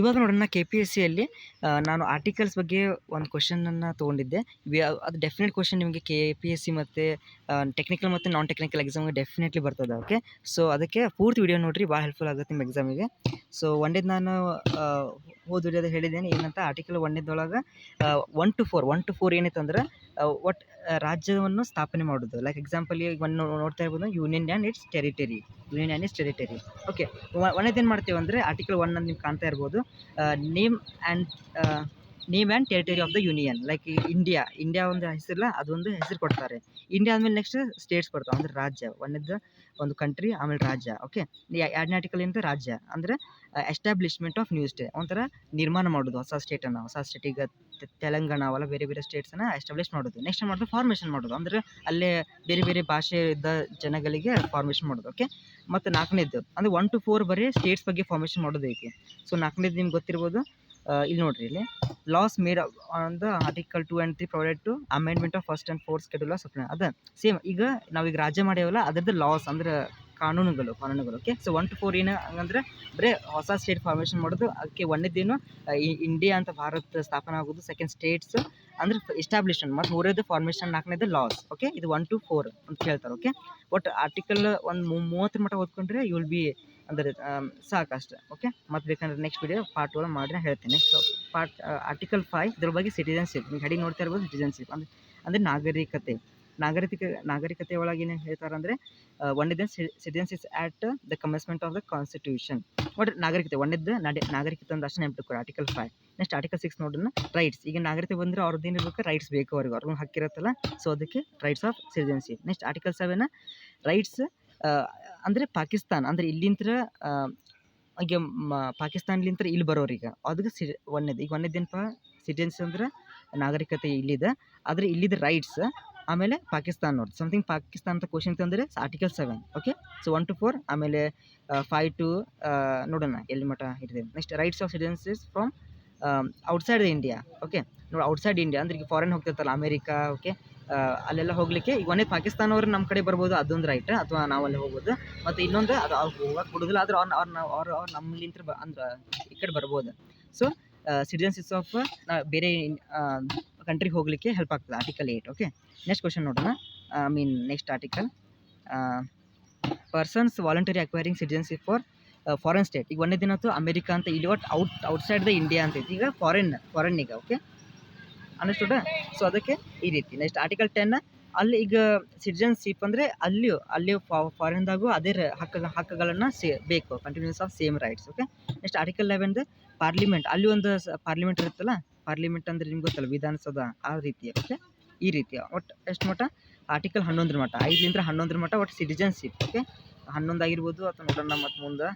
ಇವಾಗ ನೋಡೋಣ KPSCಯಲ್ಲಿ ನಾನು ಆರ್ಟಿಕಲ್ಸ್ ಬಗ್ಗೆ ಒಂದು ಕ್ವಶನನ್ನು ತೊಗೊಂಡಿದ್ದೆ. ಅದು ಡೆಫಿನೆಟ್ ಕ್ವಶನ್ ನಿಮಗೆ KPSC ಮತ್ತು ಟೆಕ್ನಿಕಲ್ ಮತ್ತು ನಾನ್ ಟೆಕ್ನಿಕಲ್ ಎಕ್ಸಾಮ್ಗೆ ಡೆಫಿನೆಟ್ಲಿ ಬರ್ತದೆ. ಓಕೆ, ಸೊ ಅದಕ್ಕೆ ಪೂರ್ತಿ ವಿಡಿಯೋ ನೋಡಿರಿ, ಭಾಳ ಹೆಲ್ಪ್ಫುಲ್ ಆಗುತ್ತೆ ನಿಮ್ಮ ಎಕ್ಸಾಮಿಗೆ. ಸೊ ಒಂದೇದು ನಾನು ಹೋದ ವಿಡಿಯೋದಾಗ ಹೇಳಿದ್ದೇನೆ ಏನಂತ, ಆರ್ಟಿಕಲ್ ಒಂದೇದೊಳಗೆ 1 to 4 ಏನಿತ್ತು ಅಂದ್ರೆ ಒಟ್ಟು ರಾಜ್ಯವನ್ನು ಸ್ಥಾಪನೆ ಮಾಡೋದು. ಲೈಕ್ ಎಕ್ಸಾಂಪಲ್ ಈಗ ಒಂದು ನೋಡ್ತಾ ಇರ್ಬೋದು, union and its territory. Okay, ಒಂದೇದೇನು ಮಾಡ್ತೇವೆ ಅಂದರೆ ಆರ್ಟಿಕಲ್ 1 ಅಂತ ನೀವು ಕಾಣ್ತಾ ಇರ್ಬೋದು, name and territory of the union. Like India ಒಂದು ಹೆಸರಿಲ್ಲ, ಅದೊಂದು ಹೆಸರು ಕೊಡ್ತಾರೆ. ಇಂಡಿಯಾ ಆದಮೇಲೆ ನೆಕ್ಸ್ಟ್ ಸ್ಟೇಟ್ಸ್ ಬರ್ತಾವೆ, ಅಂದ್ರೆ ರಾಜ್ಯ. ಒಂದು ಕಂಟ್ರಿ, ಆಮೇಲೆ ರಾಜ್ಯ. ಓಕೆ, ಎರಡನೇ ಆರ್ಟಿಕಲ್ ಏನಂತ ರಾಜ್ಯ ಅಂದರೆ ಎಸ್ಟಾಬ್ಲಿಷ್ಮೆಂಟ್ ಆಫ್ ನ್ಯೂ ಸ್ಟೇಟ್, ಒಂಥರ ನಿರ್ಮಾಣ ಮಾಡೋದು ಹೊಸ ಸ್ಟೇಟನ್ನು. ಹೊಸ ಸ್ಟೇಟ್ ಈಗ ತೆಲಂಗಾಣ ಅವೆಲ್ಲ ಬೇರೆ ಬೇರೆ ಸ್ಟೇಟ್ಸನ್ನು ಎಸ್ಟಾಬ್ಲಿಷ್ ಮಾಡೋದು. ನೆಕ್ಸ್ಟ್ ಮಾಡೋದು ಫಾರ್ಮೇಷನ್ ಮಾಡೋದು, ಅಂದರೆ ಅಲ್ಲೇ ಬೇರೆ ಬೇರೆ ಭಾಷೆ ಇದ್ದ ಜನಗಳಿಗೆ ಫಾರ್ಮೇಷನ್ ಮಾಡೋದು. ಓಕೆ, ಮತ್ತು ನಾಲ್ಕನೇದು ಅಂದರೆ 1 to 4 ಬರೀ ಸ್ಟೇಟ್ಸ್ ಬಗ್ಗೆ ಫಾರ್ಮೇಷನ್ ಮಾಡೋದು ಐತಿ. ಸೊ ನಾಲ್ಕನೇದು ನಿಮ್ಗೆ ಗೊತ್ತಿರ್ಬೋದು, ಇಲ್ಲಿ ನೋಡ್ರಿ, ಇಲ್ಲಿ laws made on the article 2 and 3 provided to amendment of first and fourth schedule of supply. ಅದ ಸೇಮ್ ಈಗ ನಾವೀಗ ರಾಜ್ಯ ಮಾಡ್ಯಾವಲ್ಲ, ಅದರದ್ದು ಲಾಸ್ ಅಂದ್ರೆ ಕಾನೂನುಗಳು. ಓಕೆ, ಸೊ 1 to 4 ಏನು ಹಂಗಂದ್ರೆ ಬರೀ ಹೊಸ ಸ್ಟೇಟ್ ಫಾರ್ಮೇಷನ್ ಮಾಡೋದು. ಅದಕ್ಕೆ ಒಂದೇದೇನು ಇಂಡಿಯಾ ಅಂತ ಭಾರತ ಸ್ಥಾಪನೆ ಆಗೋದು, ಸೆಕೆಂಡ್ ಸ್ಟೇಟ್ಸ್ ಅಂದ್ರೆ ಎಸ್ಟಾಬ್ಲಿಷ್ಮೆಂಟ್, ಮತ್ತು ಮೂರನೇದು ಫಾರ್ಮೇಷನ್, ನಾಲ್ಕನೇದು ಲಾಸ್. ಓಕೆ, ಇದು 1 to 4 ಅಂತ ಹೇಳ್ತಾರೆ. ಓಕೆ, ಒಟ್ಟು ಆರ್ಟಿಕಲ್ ಒಂದು 30 ಮಟ್ಟ ಓದ್ಕೊಂಡ್ರೆ ಯು ವಿಲ್ ಬಿ ಅಂದರೆ ಸಾಕಷ್ಟು. ಓಕೆ, ಮತ್ತು ಬೇಕಂದ್ರೆ ನೆಕ್ಸ್ಟ್ ವಿಡಿಯೋ ಪಾರ್ಟ್ 1 ಮಾಡಿ ನಾನು ಹೇಳ್ತೀನಿ. ನೆಕ್ಸ್ಟ್ ಪಾರ್ಟ್ ಆರ್ಟಿಕಲ್ 5 ಇದ್ರ ಬಗ್ಗೆ ಸಿಟಿಜನ್ಶಿಪ್. ನೀವು ಹೆಡಿಂಗ್ ನೋಡ್ತಾ ಇರ್ಬೋದು, ಸಿಟಿಜನ್ಶಿಪ್ ಅಂದರೆ ನಾಗರಿಕತೆ ಒಳಗೆ ಏನು ಹೇಳ್ತಾರೆ ಅಂದರೆ ಒಂದೇದು citizenship at the commencement of the constitution. ಒಟ್ಟು ನಾಗರಿಕತೆ ಒಂದೇದ್ದು ನಾಗರಿಕತೆ ಅಂದ್ರೆ ಅಷ್ಟೇ ನೆನಪಿಟ್ಕೊಳ್ಳಿ, ಆರ್ಟಿಕಲ್ 5. ನೆಕ್ಸ್ಟ್ ಆರ್ಟಿಕಲ್ 6 ನೋಡೋಣ, ರೈಟ್ಸ್. ಈಗ ನಾಗರಿಕತೆ ಬಂದರೆ ಅವ್ರದ್ದು ಏನಿರ್ಬೇಕು, ರೈಟ್ಸ್ ಬೇಕು, ಅವ್ರಿಗೆ ಹಕ್ಕಿರುತ್ತಲ್ಲ, ಸೊ ಅದಕ್ಕೆ rights of citizenship. Next article 7 rights ಅಂದರೆ ಪಾಕಿಸ್ತಾನ, ಅಂದರೆ ಇಲ್ಲಿಂತ್ರ ಈಗ ಪಾಕಿಸ್ತಾನಲಿಂತ್ರ ಇಲ್ಲಿ ಬರೋರಿಗೆ ಅದಕ್ಕೆ ಒಂದೇದು. ಈಗ ಒಂದೇದೇನಪ್ಪ, ಸಿಟಿಜನ್ಸ್ ಅಂದ್ರೆ ನಾಗರಿಕತೆ ಇಲ್ಲಿದೆ, ಆದರೆ ಇಲ್ಲಿದ್ದ ರೈಟ್ಸ್. ಆಮೇಲೆ ಪಾಕಿಸ್ತಾನ ನೋಡಿ, ಸಮಥಿಂಗ್ ಪಾಕಿಸ್ತಾನ ಅಂತ ಕ್ವಶನ್ ತಂದರೆ ಆರ್ಟಿಕಲ್ 7. ಓಕೆ, ಸೊ 1 to 4, ಆಮೇಲೆ 5 to ನೋಡೋಣ ಎಲ್ಲಿ ಮಟ್ಟ ಇರ್ತದೆ. Next rights of citizens from outside the India. Okay, ನೋಡಿ ಔಟ್ಸೈಡ್ ಇಂಡಿಯಾ ಅಂದ್ರೆ ಈಗ ಫಾರಿನ್ ಹೋಗ್ತಿರ್ತಲ್ಲ, ಅಮೇರಿಕಾ. ಓಕೆ, ಅಲ್ಲೆಲ್ಲ ಹೋಗಲಿಕ್ಕೆ ಈಗ ಒಂದೇ ಪಾಕಿಸ್ತಾನವ್ರು ನಮ್ಮ ಕಡೆ ಬರ್ಬೋದು, ಅದೊಂದು ರೈಟ್, ಅಥವಾ ನಾವಲ್ಲಿ ಹೋಗ್ಬೋದು. ಮತ್ತು ಇನ್ನೊಂದು ಅದು ಅವ್ರು ಹೋಗಕ್ಕೆ ಕೊಡೋದಿಲ್ಲ, ಆದ್ರೆ ಅವ್ರು ನಮ್ಮಲಿಂತ್ರ ಅಂದ್ರೆ ಈ ಕಡೆ ಬರ್ಬೋದು. ಸೊ ಸಿಟಿಜನ್ಶಿಪ್ಸ್ ಆಫ್ ಬೇರೆ ಕಂಟ್ರಿಗೆ ಹೋಗಲಿಕ್ಕೆ ಹೆಲ್ಪ್ ಆಗ್ತದೆ, ಆರ್ಟಿಕಲ್ 8. ಓಕೆ, ನೆಕ್ಸ್ಟ್ ಕ್ವಶನ್ ನೋಡೋಣ. Next article persons voluntary acquiring citizenship for foreign state. ಈಗ ಒಂದೇ ದಿನ ಅಮೆರಿಕಾ ಅಂತ, ಇಲ್ಲಿ ಒಟ್ಟು ಔಟ್ಸೈಡ್ ದ ಇಂಡಿಯಾ ಅಂತ ಐತಿ. ಈಗ ಫಾರಿನ್ನಿಗ. Okay, understood. ಸೊ ಅದಕ್ಕೆ ಈ ರೀತಿ. ನೆಕ್ಸ್ಟ್ ಆರ್ಟಿಕಲ್ 10 ಅಲ್ಲಿ ಈಗ ಸಿಟಿಜನ್ಶಿಪ್ ಅಂದರೆ ಅಲ್ಲಿ ಫಾರಿನ್ದಾಗೂ ಅದೇ ಹಕ್ಕುಗಳನ್ನು ಬೇಕು, continues of same rights. Okay, next article 11 parliament. ಅಲ್ಲಿ ಒಂದು ಪಾರ್ಲಿಮೆಂಟ್ ಇರುತ್ತಲ್ಲ, ಪಾರ್ಲಿಮೆಂಟ್ ಅಂದರೆ ನಿಮ್ಗೆ ಗೊತ್ತಲ್ಲ, ವಿಧಾನಸೌಧ, ಆ ರೀತಿ. ಓಕೆ, ಈ ರೀತಿ ಒಟ್ಟು ಎಷ್ಟು ಮಟ್ಟ, ಆರ್ಟಿಕಲ್ 11 ಮಟ್ಟ, 5ರಿಂದ 11 ಮಟ್ಟ ಒಟ್ಟು ಸಿಟಿಜನ್ಶಿಪ್. ಓಕೆ, 11 ಆಗಿರ್ಬೋದು ಅಥವಾ ನೋಡೋಣ ಮತ್ತು ಮುಂದೆ.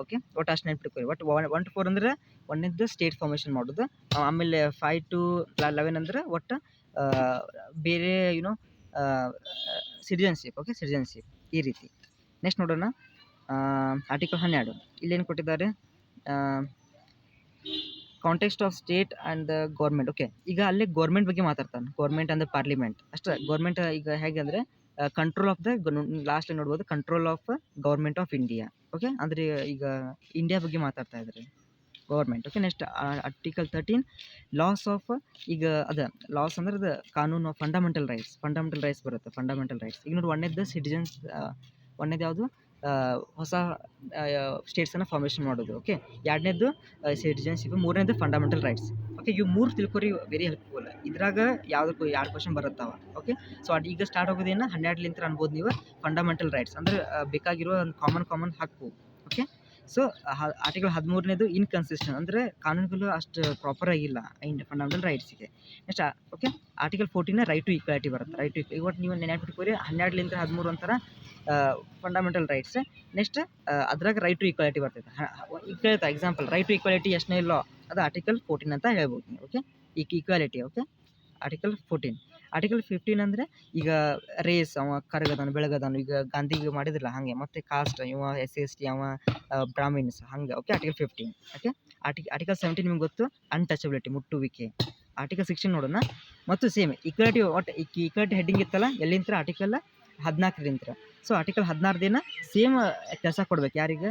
ಓಕೆ, ಒಟ್ಟು ಅಷ್ಟು ನೆನ್ಪಿಟ್ಕೊಳ್ಳಿ. ಒಟ್ಟು 1 to 4 ಅಂದರೆ ಒಂದೇದ್ದು ಸ್ಟೇಟ್ ಫಾರ್ಮೇಷನ್ ಮಾಡೋದು. ಆಮೇಲೆ 5 to 11 ಅಂದರೆ ಒಟ್ಟು ಬೇರೆ ಸಿಟಿಜನ್ಶಿಪ್. ಓಕೆ, ಸಿಟಿಜನ್ಶಿಪ್ ಈ ರೀತಿ. ನೆಕ್ಸ್ಟ್ ನೋಡೋಣ ಆರ್ಟಿಕಲ್ 12. ಇಲ್ಲೇನು ಕೊಟ್ಟಿದ್ದಾರೆ, context of state and the government. Okay, ಈಗ ಅಲ್ಲೇ ಗೌರ್ಮೆಂಟ್ ಬಗ್ಗೆ ಮಾತಾಡ್ತಾನೆ, ಗೌರ್ಮೆಂಟ್ ಅಂದರೆ ಪಾರ್ಲಿಮೆಂಟ್ ಅಷ್ಟೇ. ಗೌರ್ಮೆಂಟ್ ಈಗ ಹೇಗೆ ಅಂದರೆ ಕಂಟ್ರೋಲ್ ಆಫ್ ದ ಲಾಸ್ಟ್ ನೋಡ್ಬೋದು, control of government of India. Okay, ಅಂದರೆ ಈಗ ಇಂಡಿಯಾ ಬಗ್ಗೆ ಮಾತಾಡ್ತಾ ಇದ್ದಾರೆ government. Okay, next article 13 loss of. ಈಗ ಲಾಸ್ ಅಂದ್ರೆ ಅದು ಕಾನೂನು, ಫಂಡಮೆಂಟಲ್ ರೈಟ್ಸ್ ಬರುತ್ತೆ, ಫಂಡಮೆಂಟಲ್ ರೈಟ್ಸ್. ಈಗ ನೋಡಿ ಒಂದೇದ್ದು ಸಿಟಿಜನ್ಸ್, ಒಂದೇದು ಯಾವುದು, ಹೊಸ ಸ್ಟೇಟ್ಸನ್ನು ಫಾರ್ಮೇಷನ್ ಮಾಡೋದು. ಓಕೆ, ಎರಡನೇದು ಸಿಟಿಜನ್ಶಿಪ್, ಮೂರನೇದು ಫಂಡಮೆಂಟಲ್ ರೈಟ್ಸ್. ಓಕೆ, ಇವು 3 ತಿಳ್ಕೊರಿ, ವೆರಿ ಹೆಲ್ಪ್ಫುಲ್. ಇದ್ರಾಗ ಯಾವುದಕ್ಕೂ 2 ಕ್ವಶನ್ ಬರುತ್ತಾವ. ಓಕೆ, ಸೊ ಅದು ಈಗ ಸ್ಟಾರ್ಟ್ ಆಗೋದೇನು 12ಲಿಂತ ಅನ್ಬೋದು ನೀವು. ಫಂಡಮೆಂಟಲ್ ರೈಟ್ಸ್ ಅಂದರೆ ಬೇಕಾಗಿರೋ ಒಂದು ಕಾಮನ್ ಹಕ್ಕು. ಓಕೆ, ಸೊ ಆರ್ಟಿಕಲ್ 13ನೇದು ಇನ್ಕನ್ಸಿಸ್ಟೆಂಟ್, ಅಂದರೆ ಕಾನೂನುಗಳು ಅಷ್ಟು ಪ್ರಾಪರ್ ಆಗಿಲ್ಲ ಫಂಡಮೆಂಟಲ್ ರೈಟ್ಸಿಗೆ. Next okay, article 14 right to equality ಬರುತ್ತೆ. ರೈಟ್ ಟು ಇವತ್ತು ನೀವು ನೆನಪಿಟ್ಕೋರಿ, 12ಲಿಂದ 13 ಅಂತಾರೆ ಫಂಡಮೆಂಟಲ್ ರೈಟ್ಸ್. ನೆಕ್ಸ್ಟ್ ಅದ್ರಾಗ ರೈಟ್ ಟು ಈಕ್ವಾಲಿಟಿ ಬರ್ತೈತೆ. ಈಗ ಕೇಳ್ತಾ ಎಕ್ಸಾಂಪಲ್, ರೈಟ್ ಟು ಈಕ್ವಾಲಿಟಿ ಎಷ್ಟನೇ ಲಾ, ಅದು ಆರ್ಟಿಕಲ್ 14 ಅಂತ ಹೇಳ್ಬೋದು ನೀವು. Okay, equality. Okay, article 14. Article 15 ಅಂದರೆ ಈಗ ರೇಸ್, ಅವ ಕರಗದಾನು ಬೆಳಗದಾನು, ಈಗ ಗಾಂಧಿಗೆ ಮಾಡಿದ್ರಲ್ಲ ಹಾಗೆ. ಮತ್ತು ಕಾಸ್ಟ್, ಇವ SC ST, ಅವ ಬ್ರಾಹ್ಮಿನ್ಸ್, ಹಂಗೆ. Okay, article 15. ಓಕೆ, ಆರ್ಟಿಕಲ್ 17 ನಿಮ್ಗೆ ಗೊತ್ತು, ಅನ್ಟಚಬಿಲಿಟಿ, ಮುಟ್ಟುವಿಕೆ. ಆರ್ಟಿಕಲ್ 16 ನೋಡೋಣ, ಮತ್ತು ಸೇಮ್ ಈಕ್ವಾಲಿಟಿ. ಒಟ್ಟು ಈಕ್ವಾಲಿಟಿ ಹೆಡ್ಡಿಂಗ್ ಇತ್ತಲ್ಲ ಎಲ್ಲಿಂತ, ಆರ್ಟಿಕಲ್ 14ಲಿಂತ. ಸೊ ಆರ್ಟಿಕಲ್ 16 ದಿನ ಸೇಮ್ ಕೆಲಸ ಕೊಡ್ಬೇಕು. ಯಾರಿಗೆ?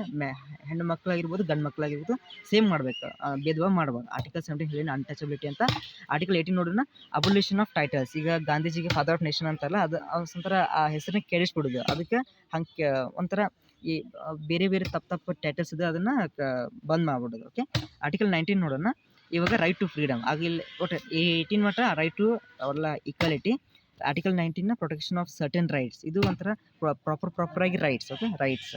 ಹೆಣ್ಣು ಮಕ್ಕಳಾಗಿರ್ಬೋದು, ಗಂಡು ಮಕ್ಕಳಾಗಿರ್ಬೋದು, ಸೇಮ್ ಮಾಡ್ಬೇಕು. ಭೇದ ಭಾವ ಮಾಡ್ಬಾರ್ದು. ಆರ್ಟಿಕಲ್ 17 ಹೇಳಿನ ಅನ್ಟಚಬಿಲಿಟಿ ಅಂತ. ಆರ್ಟಿಕಲ್ 18 ನೋಡೋಣ, ಅಬೊಲಿಷನ್ ಆಫ್ ಟೈಟಲ್ಸ್. ಈಗ ಗಾಂಧೀಜಿಗೆ ಫಾದರ್ ಆಫ್ ನೇಷನ್ ಅಂತಾರಲ್ಲ, ಅದು ಒಂಥರ ಆ ಹೆಸರನ್ನ ಕೆಡಿಸ್ಬಿಡುದು. ಅದಕ್ಕೆ ಹಂಗೆ ಒಂಥರ ಈ ಬೇರೆ ಬೇರೆ ತಪ್ಪು ಟೈಟಲ್ಸ್ ಇದೆ, ಅದನ್ನ ಬಂದ್ ಮಾಡ್ಬಿಡೋದು. ಓಕೆ, ಆರ್ಟಿಕಲ್ 19 ನೋಡೋಣ. ಇವಾಗ ರೈಟ್ ಟು ಫ್ರೀಡಮ್ ಆಗಿಲ್ಲ. ಒಟ್ಟು 18 ಮಟ್ಟ ರೈಟ್ ಟು ಅವರೆಲ್ಲ equality. Article 19 protection of certain rights. ಇದು ಒಂಥರ ಪ್ರಾಪರ್ ಆಗಿ ರೈಟ್ಸ್. ಓಕೆ, ರೈಟ್ಸ್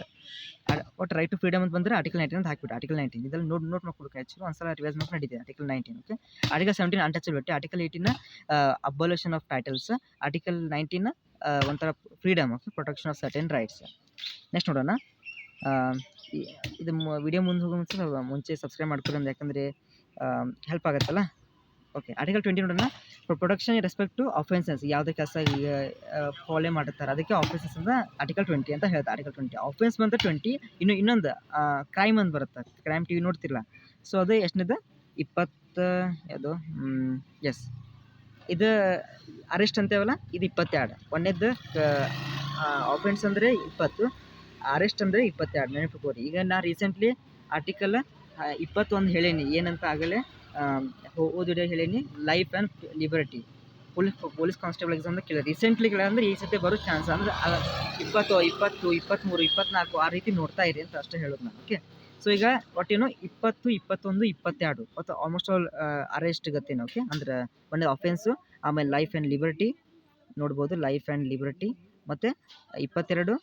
ಒಟ್ಟು ರೈಟ್ ಟು ಫ್ರೀಡಮ್ ಅಂತ ಬಂದರೆ ಆರ್ಟಿಕಲ್ 19 ಅಂತ ಹಾಕ್ಬಿಟ್ಟು ಆರ್ಟಿಕಲ್ 19 ಇದ್ರಲ್ಲಿ ನೋಟ್ ಮಾಡ್ಕೊಡ್ಬೇಕು. ಆ್ಯಕ್ಚುಲಿ ಒಂದ್ಸಲ ರಿವೈಸ್ ಮಾಡಿ ನಡೀತಿದೆ. Article 19. Okay, article 17 untouchability. Article 18 abolition of titles. Article 19 ಒಂಥರ freedom. Okay, protection of certain rights. Next ನೋಡೋಣ. ಇದು ವಿಡಿಯೋ ಮುಂದೆ ಹೋಗೋ ಮುಂಚೆ ಸಬ್ಸ್ಕ್ರೈಬ್ ಮಾಡ್ಕೊಳ್ಳೋದು, ಯಾಕಂದರೆ ಹೆಲ್ಪ್ ಆಗುತ್ತಲ್ಲ. ಓಕೆ, ಆರ್ಟಿಕಲ್ 20 ನೋಡೋಣ. Protection in respect to offences. ಯಾವುದೇ ಕೆಲಸ ಈಗ ಫಾಲೋ ಮಾಡುತ್ತಾರೆ ಅದಕ್ಕೆ ಆಫೆನ್ಸಸ್ ಅಂತ ಆರ್ಟಿಕಲ್ 20 ಅಂತ ಹೇಳ್ತಾರೆ. ಆರ್ಟಿಕಲ್ 20 ಆಫೆನ್ಸ್ ಬಂತ 20. ಇನ್ನೊಂದು ಕ್ರೈಮ್ ಅಂತ ಬರುತ್ತೆ. Crime TV ನೋಡ್ತಿರಲ್ಲ. ಸೊ ಅದು ಎಷ್ಟನೇದು? 20 ಯಾವುದು? ಎಸ್, ಇದು ಅರೆಸ್ಟ್ ಅಂತೇವಲ್ಲ, ಇದು 22. ಒಂದೇದ್ದು ಆಫೆನ್ಸ್ ಅಂದರೆ 20, ಅರೆಸ್ಟ್ ಅಂದರೆ 22. ನೆನಪಿಟ್ಕೋರಿ. ಈಗ ನಾ ರೀಸೆಂಟ್ಲಿ ಆರ್ಟಿಕಲ್ 21 ಹೇಳೀನಿ. ಏನಂತ ಆಗಲೇ ಓದಿಡೋ ಹೇಳೀನಿ, life and liberty. Police constable ಎಕ್ಸಾಮ್ದಾಗ ಕೇಳಿ ರೀಸೆಂಟ್ಲಿ ಕೇಳಂದ್ರೆ ಈ ಸತಿ ಬರೋ ಚಾನ್ಸ್ ಅಂದರೆ 20, 20, 23, 24 ಆ ರೀತಿ ನೋಡ್ತಾ ಇರಿ ಅಂತ ಅಷ್ಟೇ ಹೇಳೋದು ನಾನು. ಓಕೆ, ಸೊ ಈಗ ಒಟ್ಟೇನು 20, 21, 22 ಮತ್ತು ಆಲ್ಮೋಸ್ಟ್ ಆಲ್ ಅರೆಸ್ಟ್ ಗತ್ತೇನು. ಓಕೆ, ಅಂದ್ರೆ ಒಂದು ಅಫೆನ್ಸು, ಆಮೇಲೆ ಲೈಫ್ ಆ್ಯಂಡ್ ಲಿಬರ್ಟಿ ನೋಡ್ಬೋದು. ಲೈಫ್ ಆ್ಯಂಡ್ ಲಿಬರ್ಟಿ ಮತ್ತು 22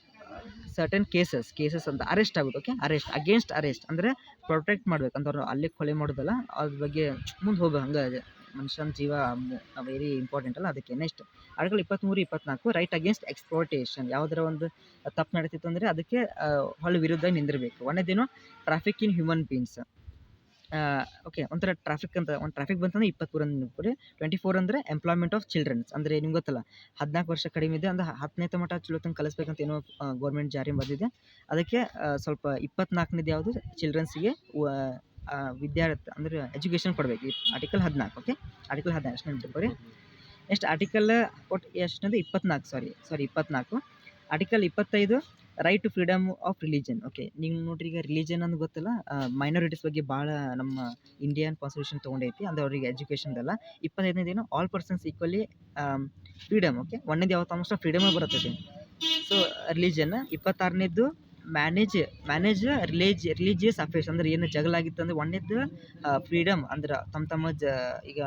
ಸರ್ಟನ್ ಕೇಸಸ್ ಅಂತ ಅರೆಸ್ಟ್ ಆಗುತ್ತೆ. ಓಕೆ, ಅರೆಸ್ಟ್ ಅಗೇನ್ಸ್ಟ್ ಅರೆಸ್ಟ್ ಅಂದರೆ ಪ್ರೊಟೆಕ್ಟ್ ಮಾಡ್ಬೇಕಂತವ್ರು ಅಲ್ಲಿ ಕೊಲೆ ಮಾಡೋದಲ್ಲ, ಅದ್ರ ಬಗ್ಗೆ ಮುಂದೆ ಹೋಗೋ ಹಂಗೆ ಮನುಷ್ಯನ ಜೀವ ವೆರಿ ಇಂಪಾರ್ಟೆಂಟ್ ಅಲ್ಲ, ಅದಕ್ಕೆ. Next article 23, 24 right against exploitation. ಯಾವುದರ ಒಂದು ತಪ್ಪು ನಡೀತಿತ್ತು ಅಂದರೆ ಅದಕ್ಕೆ ಹೊಳ್ಳಿ ವಿರುದ್ಧ ನಿಂದಿರಬೇಕು. ಒಂದೇದೇನು? Traffic in human beings. Okay, ಒಂಥರ ಟ್ರಾಫಿಕ್ ಅಂತ ಒಂದು ಟ್ರಾಫಿಕ್ ಬಂತಂದ್ರೆ 23 ಅಂತ ನೆನಪಿಡಿ. 24 ಅಂದರೆ ಎಂಪ್ಲಾಯ್ಮೆಂಟ್ ಆಫ್ ಚಿಲ್ಡ್ರನ್ಸ್. ಅಂದರೆ ನಿಮ್ಗೆ ಗೊತ್ತಲ್ಲ, 14 ವರ್ಷ ಕಡಿಮೆ ಇದೆ ಅಂದ್ರೆ 10ನೇ ಮಟ್ಟ ಚಲೋ ತಂಗ ಕಲಿಸ್ಬೇಕಂತ ಏನೋ ಗೌರ್ಮೆಂಟ್ ಜಾರಿ ಬಂದಿದೆ. ಅದಕ್ಕೆ ಸ್ವಲ್ಪ 24ನೇದು ಯಾವುದು? ಚಿಲ್ಡ್ರನ್ಸಿಗೆ ವಿದ್ಯಾರ್ಥಿ ಅಂದರೆ ಎಜುಕೇಷನ್ ಕೊಡಬೇಕು. ಆರ್ಟಿಕಲ್ 14. ಓಕೆ, ಆರ್ಟಿಕಲ್ 14 ಅಷ್ಟು ನೆನಪಿಟ್ಕೋರಿ. ನೆಕ್ಸ್ಟ್ ಆರ್ಟಿಕಲ್ ಒಟ್ಟು ಎಷ್ಟಂದ್ರೆ 24. Article 25 right to freedom of religion. Okay, ನೀವು ನೋಡ್ರಿ, ಈಗ ರಿಲಿಜನ್ ಅಂತ ಗೊತ್ತಲ್ಲ, ಮೈನಾರಿಟೀಸ್ ಬಗ್ಗೆ ಭಾಳ ನಮ್ಮ ಇಂಡಿಯನ್ ಕಾನ್ಸ್ಟಿಟ್ಯೂಷನ್ ತೊಗೊಂಡೈತಿ. ಅಂದರೆ ಅವರಿಗೆ ಎಜುಕೇಷನ್ದೆಲ್ಲ. 25ನೇದೇನು? All persons equally freedom. Okay, ಒಂದೇದು ಯಾವತ್ತು ಆಲ್ಮೋಸ್ಟ್ ಫ್ರೀಡಮೇ ಬರ್ತೈತಿ. So religion. 26ನೇದು ಮ್ಯಾನೇಜ್ ರಿಲಿಜಿಯಸ್ ಅಫೇರ್ಸ್. ಅಂದ್ರೆ ಏನು ಜಗಳ ಆಗಿತ್ತು ಅಂದರೆ ಒಂದೇದು ಫ್ರೀಡಮ್, ಅಂದ್ರೆ ತಮ್ಮ ಈಗ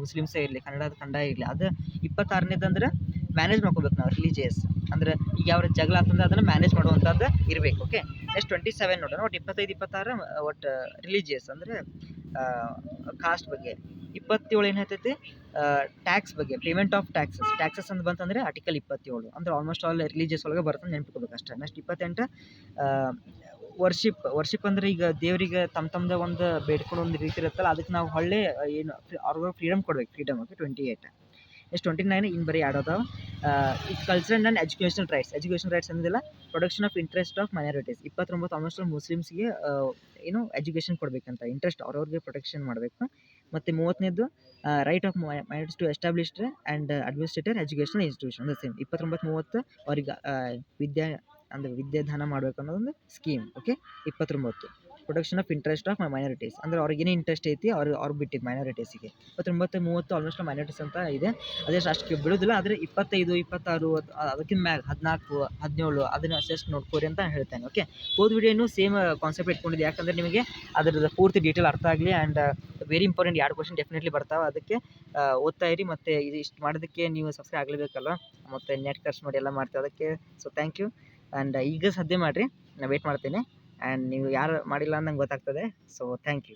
ಮುಸ್ಲಿಮ್ಸೇ ಇರಲಿ, ಕನ್ನಡದ ಕನ್ನಡ ಇರಲಿ, ಅದು 26ನೇದು ಅಂದ್ರೆ ಮ್ಯಾನೇಜ್ ಮಾಡ್ಕೋಬೇಕು ನಾವು. ರಿಲಿಜಿಯಸ್ ಅಂದರೆ ಈಗ ಯಾವ ಜಗಳ ಆಗ್ತಂದ್ರೆ ಅದನ್ನು ಮ್ಯಾನೇಜ್ ಮಾಡುವಂಥದ್ದು ಇರಬೇಕು. ಓಕೆ, ನೆಕ್ಸ್ಟ್ 27 ನೋಡೋಣ. ಒಟ್ಟು 25, 26 ಒಟ್ಟು ರಿಲಿಜಿಯಸ್ ಅಂದರೆ ಕಾಸ್ಟ್ ಬಗ್ಗೆ. 27 ಏನು ಹೇಳ್ತೈತಿ? ಟ್ಯಾಕ್ಸ್ ಬಗ್ಗೆ, ಪೇಮೆಂಟ್ ಆಫ್ ಟ್ಯಾಕ್ಸಸ್ ಅಂತ ಬಂತಂದರೆ ಆರ್ಟಿಕಲ್ 27. ಅಂದರೆ ಆಲ್ಮೋಸ್ಟ್ ಆಲ್ ರಿಲಿಜಿಯಸ್ ಒಳಗೆ ಬರ್ತದೆ, ನೆನ್ಪಿಟ್ಕೋಬೇಕು ಅಷ್ಟೇ. ನೆಕ್ಸ್ಟ್ 28 ವರ್ಷಿಪ್ ಅಂದರೆ ಈಗ ದೇವರಿಗೆ ತಮ್ಮದೇ ಒಂದು ಬೇಡ್ಕೊಂಡು ಒಂದು ರೀತಿ ಇರುತ್ತಲ್ಲ, ಅದಕ್ಕೆ ನಾವು ಹೊಳ್ಳೆ ಏನು ಅವ್ರಿಗೆ ಫ್ರೀಡಮ್ ಕೊಡ್ಬೇಕು. ಫ್ರೀಡಮ್. ಓಕೆ, 28. ನೆಕ್ಸ್ಟ್ 29 ಇನ್ನು ಬರೀ ಆಡೋದು. ಈ ಕಲ್ಚರಲ್ ಆ್ಯಂಡ್ ಎಜುಕೇಷನಲ್ ರೈಟ್ಸ್ ಅನ್ನೋದಿಲ್ಲ. Protection of interest of minorities. 29 almost ಮುಸ್ಲಿಮ್ಸ್ಗೆ ಏನು ಎಜುಕೇಷನ್ ಕೊಡಬೇಕಂತ ಇಂಟ್ರೆಸ್ಟ್ ಅವ್ರವ್ರಿಗೆ ಪ್ರೊಟೆಕ್ಷನ್ ಮಾಡಬೇಕು. ಮತ್ತು 30ನೇದು right of minorities to established and administrator educational institution. ಅಂದರೆ ಸೇಮ್ 29, 30 ಅವ್ರಿಗೆ ವಿದ್ಯಾದಾನ ಮಾಡಬೇಕು ಅನ್ನೋದೊಂದು scheme. Okay, 29 protection of interest of minorities. ಅಂದರೆ ಅವ್ರಿಗೆ ಏನೇ ಇಂಟ್ರೆಸ್ಟ್ ಐತಿ ಅವ್ರಿಗೆ ಬಿಟ್ಟಿದ್ದು ಮೈನಾರಿಟೀಸಿಗೆ. 29, 30 ಆಲ್ಮೋಸ್ಟ್ ಮೈನಾರಿಟೀಸ್ ಅಂತ ಇದೆ. ಅದೇ ಅಷ್ಟಕ್ಕೆ ಬಿಡೋದಿಲ್ಲ. ಆದರೆ 25, 26 ಅದಕ್ಕಿಂತ ಮ್ಯಾಗ 14, 17 ಅದನ್ನು ಜಸ್ಟ್ ನೋಡ್ಕೋರಿ ಅಂತ ಹೇಳ್ತೇನೆ. ಓಕೆ, ಹೋದ ವಿಡಿಯೋನು ಸೇಮ್ ಕಾನ್ಸೆಪ್ಟ್ ಇಟ್ಕೊಂಡಿದ್ದೆ, ಯಾಕಂದರೆ ನಿಮಗೆ ಅದರದ್ದು ಪೂರ್ತಿ ಡೀಟೇಲ್ ಅರ್ಥ ಆಗಲಿ. And very important 2 question definitely ಬರ್ತಾವೆ. ಅದಕ್ಕೆ ಓದ್ತಾ ಇರಿ. ಮತ್ತು ಇದು ಇಷ್ಟು ಮಾಡೋದಕ್ಕೆ ನೀವು ಸಬ್ಸ್ಕ್ರೈಬ್ ಆಗಲೇಬೇಕಲ್ಲ, ಮತ್ತು ನೆಟ್ ಖರ್ಚು ಮಾಡಿ ಎಲ್ಲ ಮಾಡ್ತೀವಿ ಅದಕ್ಕೆ. So thank you. ಆ್ಯಂಡ್ ಈಗ ಸದ್ಯ ಮಾಡಿರಿ, ನಾನು ವೆಯ್ಟ್ ಮಾಡ್ತೀನಿ. ಆ್ಯಂಡ್ ನೀವು ಯಾರು ಮಾಡಿಲ್ಲ ಅಂತ ನಂಗೆ ಗೊತ್ತಾಗ್ತದೆ. So thank you.